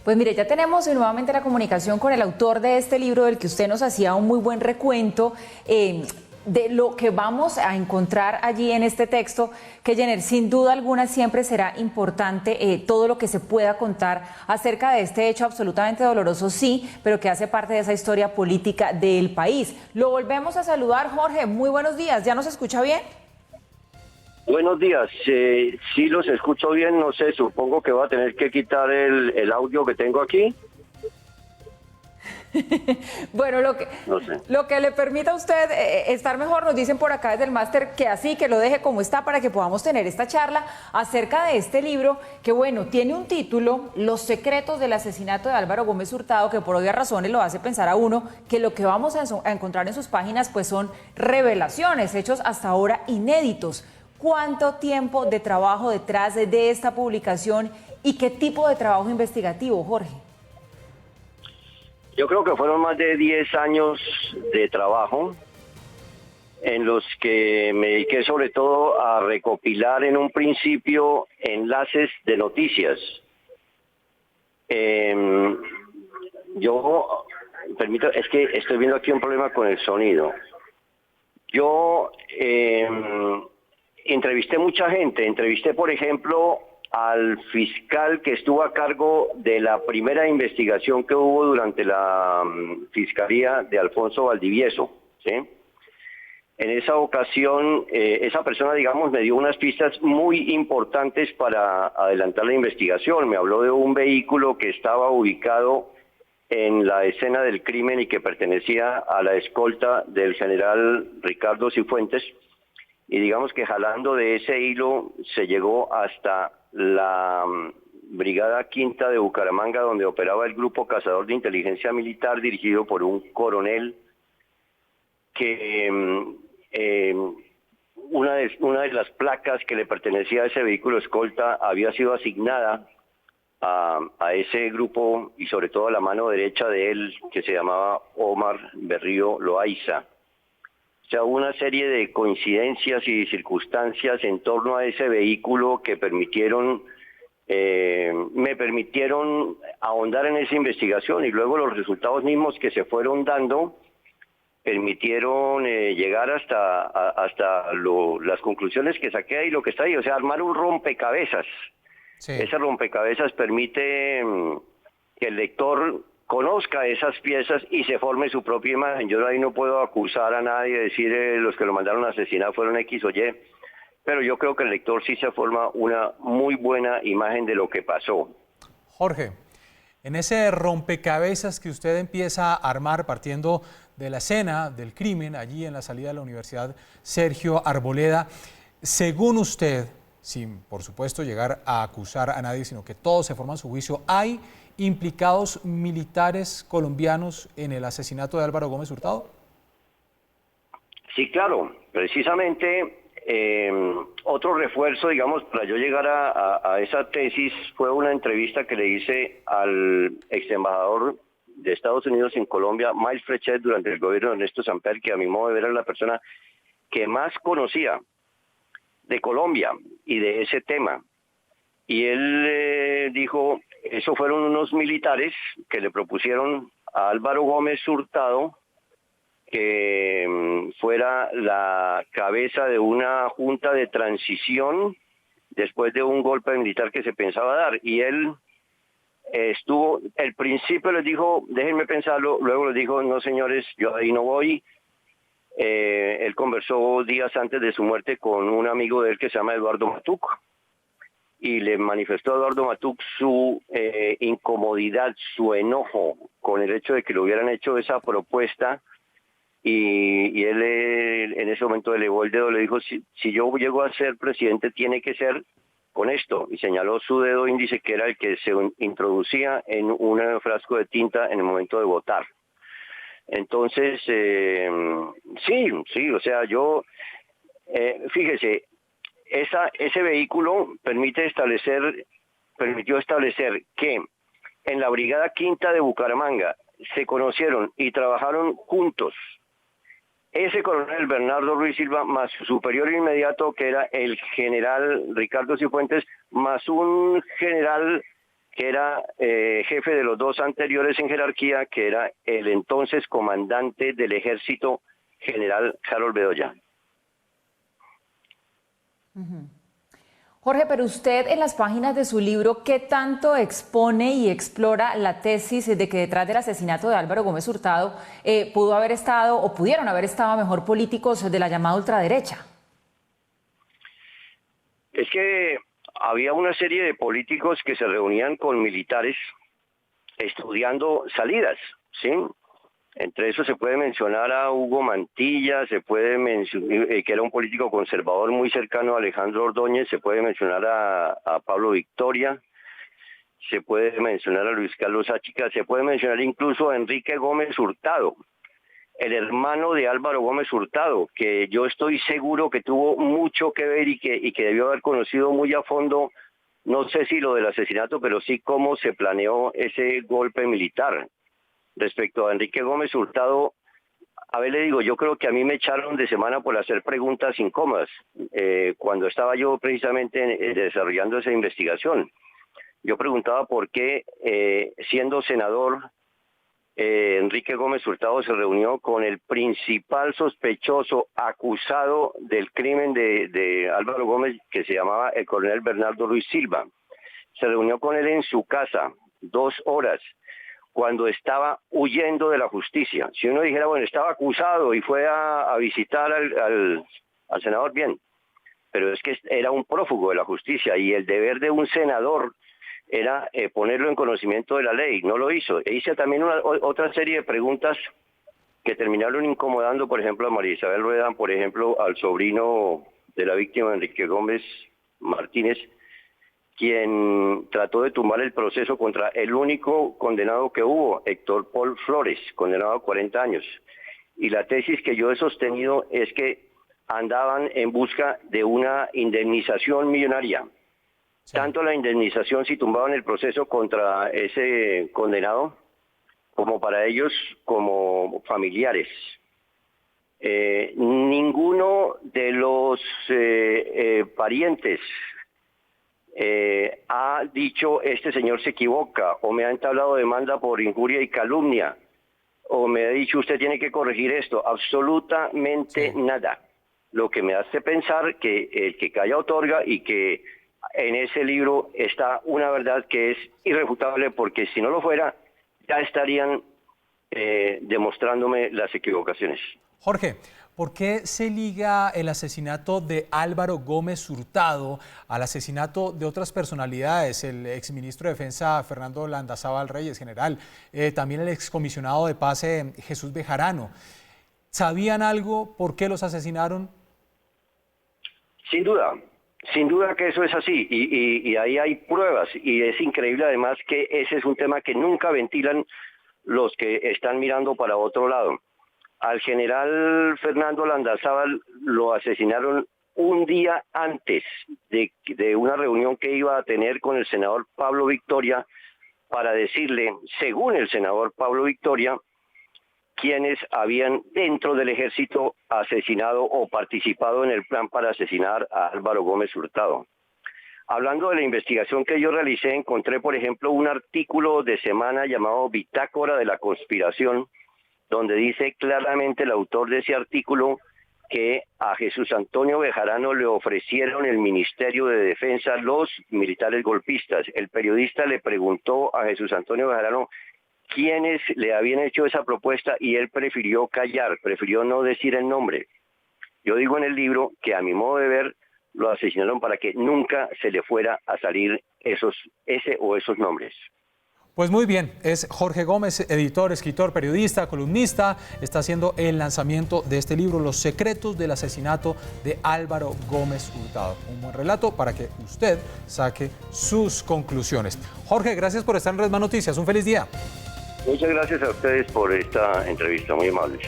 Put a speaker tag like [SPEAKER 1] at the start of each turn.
[SPEAKER 1] Pues mire, ya tenemos nuevamente la comunicación con el autor de este libro del que usted nos hacía un muy buen recuento de lo que vamos a encontrar allí en este texto, que Jenner, sin duda alguna siempre será importante todo lo que se pueda contar acerca de este hecho absolutamente doloroso, sí, pero que hace parte de esa historia política del país. Lo volvemos a saludar, Jorge, muy buenos días, ¿ya nos escucha bien?
[SPEAKER 2] Buenos días, sí los escucho bien, no sé, supongo que voy a tener que quitar el audio que tengo aquí.
[SPEAKER 1] Bueno,
[SPEAKER 2] No sé.
[SPEAKER 1] lo que le permita a usted estar mejor, nos dicen por acá desde el máster que así, que lo deje como está para que podamos tener esta charla acerca de este libro que, bueno, tiene un título, Los secretos del asesinato de Álvaro Gómez Hurtado, que por obvias razones lo hace pensar a uno que lo que vamos a encontrar en sus páginas pues son revelaciones, hechos hasta ahora inéditos. ¿Cuánto tiempo de trabajo detrás de esta publicación y qué tipo de trabajo investigativo, Jorge?
[SPEAKER 2] Yo creo que fueron más de 10 años de trabajo en los que me dediqué sobre todo a recopilar en un principio enlaces de noticias. Permito, es que estoy viendo aquí un problema con el sonido. Yo entrevisté mucha gente, entrevisté por ejemplo al fiscal que estuvo a cargo de la primera investigación que hubo durante la fiscalía de Alfonso Valdivieso, ¿sí? En esa ocasión, esa persona, digamos, me dio unas pistas muy importantes para adelantar la investigación. Me habló de un vehículo que estaba ubicado en la escena del crimen y que pertenecía a la escolta del general Ricardo Cifuentes, y digamos que jalando de ese hilo se llegó hasta la Brigada Quinta de Bucaramanga, donde operaba el Grupo Cazador de Inteligencia Militar dirigido por un coronel que una de las placas que le pertenecía a ese vehículo escolta había sido asignada a ese grupo y sobre todo a la mano derecha de él, que se llamaba Omar Berrío Loaiza. O sea, hubo una serie de coincidencias y circunstancias en torno a ese vehículo que me permitieron ahondar en esa investigación, y luego los resultados mismos que se fueron dando permitieron llegar hasta las conclusiones que saqué y lo que está ahí, o sea, armar un rompecabezas. Sí. Ese rompecabezas permite que el lector conozca esas piezas y se forme su propia imagen. Yo ahí no puedo acusar a nadie, decir los que lo mandaron a asesinar fueron X o Y, pero yo creo que el lector sí se forma una muy buena imagen de lo que pasó.
[SPEAKER 3] Jorge, en ese rompecabezas que usted empieza a armar partiendo de la escena del crimen, allí en la salida de la Universidad Sergio Arboleda, según usted, sin por supuesto llegar a acusar a nadie, sino que todos se forman su juicio, ¿hay implicados militares colombianos en el asesinato de Álvaro Gómez Hurtado?
[SPEAKER 2] Sí, claro, precisamente otro refuerzo, digamos, para yo llegar a esa tesis fue una entrevista que le hice al ex embajador de Estados Unidos en Colombia, Miles Frechet, durante el gobierno de Ernesto Samper, que a mi modo de ver era la persona que más conocía de Colombia y de ese tema. Y él dijo, eso fueron unos militares que le propusieron a Álvaro Gómez Hurtado que fuera la cabeza de una junta de transición después de un golpe militar que se pensaba dar. Y él estuvo, al principio les dijo, déjenme pensarlo, luego les dijo, no señores, yo ahí no voy. Él conversó días antes de su muerte con un amigo de él que se llama Eduardo Matuc, y le manifestó a Eduardo Matuc su incomodidad, su enojo con el hecho de que le hubieran hecho esa propuesta, y él en ese momento elevó el dedo, le dijo, si yo llego a ser presidente tiene que ser con esto, y señaló su dedo índice, que era el que se introducía en un frasco de tinta en el momento de votar. Entonces, sí, o sea, fíjese, ese vehículo permitió establecer que en la Brigada Quinta de Bucaramanga se conocieron y trabajaron juntos ese coronel Bernardo Ruiz Silva más su superior inmediato, que era el general Ricardo Cifuentes, más un general que era jefe de los dos anteriores en jerarquía, que era el entonces comandante del ejército, general Harold Bedoya.
[SPEAKER 1] Jorge, pero usted en las páginas de su libro, ¿qué tanto expone y explora la tesis de que detrás del asesinato de Álvaro Gómez Hurtado pudo haber estado, o pudieron haber estado mejor, políticos de la llamada ultraderecha?
[SPEAKER 2] Es que había una serie de políticos que se reunían con militares estudiando salidas, ¿sí? Entre eso se puede mencionar a Hugo Mantilla, se puede mencionar, que era un político conservador muy cercano a Alejandro Ordóñez, se puede mencionar a Pablo Victoria, se puede mencionar a Luis Carlos Áchica, se puede mencionar incluso a Enrique Gómez Hurtado, el hermano de Álvaro Gómez Hurtado, que yo estoy seguro que tuvo mucho que ver y que debió haber conocido muy a fondo, no sé si lo del asesinato, pero sí cómo se planeó ese golpe militar. Respecto a Enrique Gómez Hurtado, a ver, le digo, yo creo que a mí me echaron de semana por hacer preguntas incómodas, cuando estaba yo precisamente desarrollando esa investigación. Yo preguntaba por qué, siendo senador, Enrique Gómez Hurtado se reunió con el principal sospechoso acusado del crimen de Álvaro Gómez, que se llamaba el coronel Bernardo Ruiz Silva. Se reunió con él en su casa 2 horas, cuando estaba huyendo de la justicia. Si uno dijera, bueno, estaba acusado y fue a visitar al senador, bien, pero es que era un prófugo de la justicia y el deber de un senador era ponerlo en conocimiento de la ley. No lo hizo. E hice también otra serie de preguntas que terminaron incomodando, por ejemplo, a María Isabel Rueda, por ejemplo, al sobrino de la víctima, Enrique Gómez Martínez, quien trató de tumbar el proceso contra el único condenado que hubo, Héctor Paul Flores, condenado a 40 años. Y la tesis que yo he sostenido es que andaban en busca de una indemnización millonaria. Sí. Tanto la indemnización si tumbaban el proceso contra ese condenado, como para ellos como familiares. Ninguno de los parientes ha dicho este señor se equivoca, o me ha entablado demanda por injuria y calumnia, o me ha dicho usted tiene que corregir esto. Absolutamente nada. Lo que me hace pensar que el que calla otorga, y que en ese libro está una verdad que es irrefutable, porque si no lo fuera ya estarían demostrándome las equivocaciones.
[SPEAKER 3] Jorge, ¿por qué se liga el asesinato de Álvaro Gómez Hurtado al asesinato de otras personalidades? El exministro de Defensa Fernando Landazábal Reyes, general, también el excomisionado de paz Jesús Bejarano. ¿Sabían algo? ¿Por qué los asesinaron? Sin duda que eso es así, y ahí hay pruebas, y es increíble además que ese es un tema que nunca ventilan los que están mirando para otro lado. Al general Fernando Landazábal lo asesinaron un día antes de una reunión que iba a tener con el senador Pablo Victoria para decirle, según el senador Pablo Victoria, quienes habían dentro del ejército asesinado o participado en el plan para asesinar a Álvaro Gómez Hurtado. Hablando de la investigación que yo realicé, encontré, por ejemplo, un artículo de Semana llamado Bitácora de la Conspiración, donde dice claramente el autor de ese artículo que a Jesús Antonio Bejarano le ofrecieron el Ministerio de Defensa los militares golpistas. El periodista le preguntó a Jesús Antonio Bejarano quiénes le habían hecho esa propuesta y él prefirió callar, prefirió no decir el nombre. Yo digo en el libro que a mi modo de ver lo asesinaron para que nunca se le fuera a salir ese o esos nombres. Pues muy bien, es Jorge Gómez, editor, escritor, periodista, columnista, está haciendo el lanzamiento de este libro, Los secretos del asesinato de Álvaro Gómez Hurtado. Un buen relato para que usted saque sus conclusiones. Jorge, gracias por estar en Red Más Noticias, un feliz día.
[SPEAKER 2] Muchas gracias a ustedes por esta entrevista, muy amables.